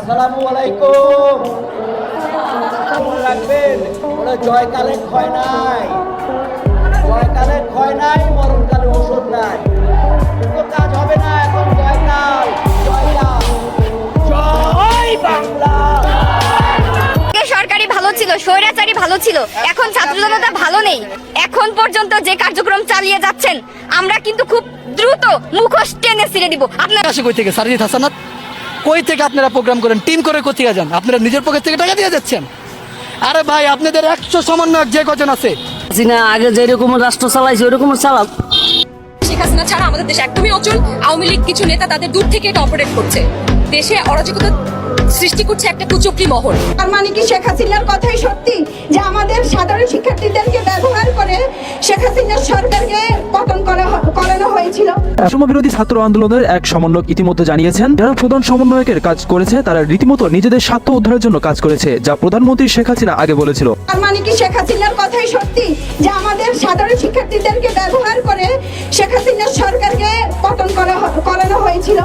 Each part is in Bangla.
আসসালামু আলাইকুম। মনে রাখবেন, ওরা জয়কালে ক্ষয় নাই, জয়কালে ক্ষয় নাই, মরণকালে ওষুধ নাই। কোনো কাজ হবে না, এখন জয়কাল, জয়কাল, জয় বাংলা। সরকারি ভালো ছিল, স্বৈরাচারী ভালো ছিল, এখন ছাত্র জনতা ভালো নেই। এখন পর্যন্ত যে কার্যক্রম চালিয়ে যাচ্ছেন আমরা কিন্তু খুব দ্রুত মুখোশ টেনে ছিঁড়ে দিব। আপনারা কই থেকে সারজিৎ হাসানাত, কই থেকে আপনারা প্রোগ্রাম করেন, টিম করে কোথায় যান? আপনারা নিজের পকেট থেকে টাকা দিয়ে যাচ্ছেন? আরে ভাই, আপনাদের 100 সমন্বয়ক যে কজন আছে, হাসিনা আগে যেরকম রাষ্ট্র চালাইছে ওরকম চালাক। শেখ হাসিনা ছাড়া আমাদের দেশ একদমই অচল। আওয়ামী লীগ কিছু নেতা তাদের দূর থেকে এটা অপারেট করছে, দেশে অরাজকতা সৃষ্টি করছে একটা কুচক্রী মহল। তার মানে কি শেখ হাসিনার কথাই সত্যি যে আমাদের সাধারণ শিক্ষার্থীদেরকে ব্যবহার করে শেখ হাসিনার সরকারকে পতন করানো হয়েছিল? বৈষম্য বিরোধী ছাত্র আন্দোলনের এক সমন্বয়ক ইতিমধ্যে জানিয়েছেন, যারা প্রধান সমন্বয়কের কাজ করেছে তারা রীতিমতো নিজেদের স্বার্থ উদ্ধারের জন্য কাজ করেছে, যা প্রধানমন্ত্রী শেখ হাসিনা আগে বলেছিল। তার মানে কি শেখ হাসিনার কথাই সত্যি যে আমাদের সাধারণ শিক্ষার্থীদেরকে ব্যবহার করে শেখ হাসিনার সরকারকে পতন করানো হয়েছিল?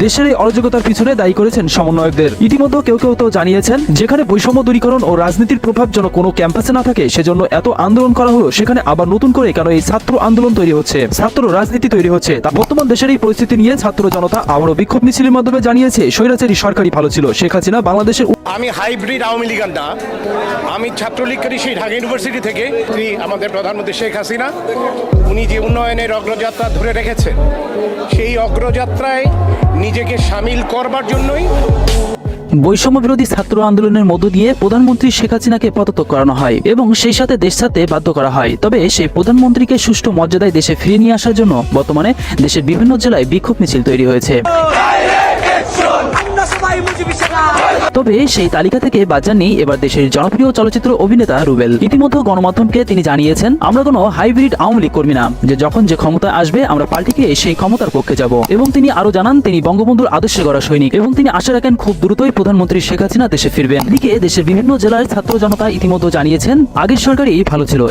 দেশের এই অরাজকতার পিছনে দায়ী করেছেন সমন্বয়কদের। ইতিমধ্যে কেউ কেউ তো জানিয়েছেন, যেখানে বৈষম্য দূরীকরণ ও রাজনীতির প্রভাব যেন কোনো ক্যাম্পাসে না থাকে, সেজন্য এত আন্দোলন করা হলো, সেখানে আবার নতুন করে কেন এই ছাত্র আন্দোলন তৈরি হচ্ছে, ছাত্র রাজনীতি তৈরি হচ্ছে। তা বর্তমান দেশের এই পরিস্থিতি নিয়ে ছাত্র জনতা আবারও বিক্ষোভ মিছিলের মাধ্যমে জানিয়েছে, স্বৈরাচারী সরকারই ভালো ছিল, শেখ হাসিনা বাংলাদেশের। আমি হাইব্রিড আওয়ামী লীগার না, আমি ছাত্রলীগ করি সেই ঢাকা ইউনিভার্সিটি থেকে। আমাদের প্রধানমন্ত্রী শেখ হাসিনা উনি যে উন্নয়নের অগ্রযাত্রা ধরে রেখেছেন, সেই অগ্রযাত্রায় নিজেকে সামিল করবার জন্যই বৈষম্য বিরোধী ছাত্র আন্দোলনের মধ্য দিয়ে প্রধানমন্ত্রী শেখ হাসিনাকে পদত্যাগ করানো হয় এবং সেই সাথে দেশ ছাড়তে বাধ্য করা হয়। তবে সেই প্রধানমন্ত্রীকে সুষ্ঠু মর্যাদায় দেশে ফিরিয়ে নিয়ে আসার জন্য বর্তমানে দেশের বিভিন্ন জেলায় বিক্ষোভ মিছিল তৈরি হয়েছে। তবে সেই তালিকা থেকে বাদ যাননি এবার দেশের জনপ্রিয় চলচ্চিত্র অভিনেতা রুবেল। ইতিমধ্যে গণমাধ্যমকে তিনি জানিয়েছেন, আমরা কোনো হাইব্রিড আওয়ামী লীগ কর্মী না, যে যখন যে ক্ষমতা আসবে আমরা পাল্টিকে সেই ক্ষমতার পক্ষে যাব। এবং তিনি আরো জানান, তিনি বঙ্গবন্ধুর আদর্শে গড়া সৈনিক এবং তিনি আশা রাখেন খুব দ্রুতই প্রধানমন্ত্রী শেখ হাসিনা দেশে ফিরবেন। এদিকে দেশের বিভিন্ন জেলার ছাত্র জনতা ইতিমধ্যে জানিয়েছেন, আগের সরকারই ভালো ছিল।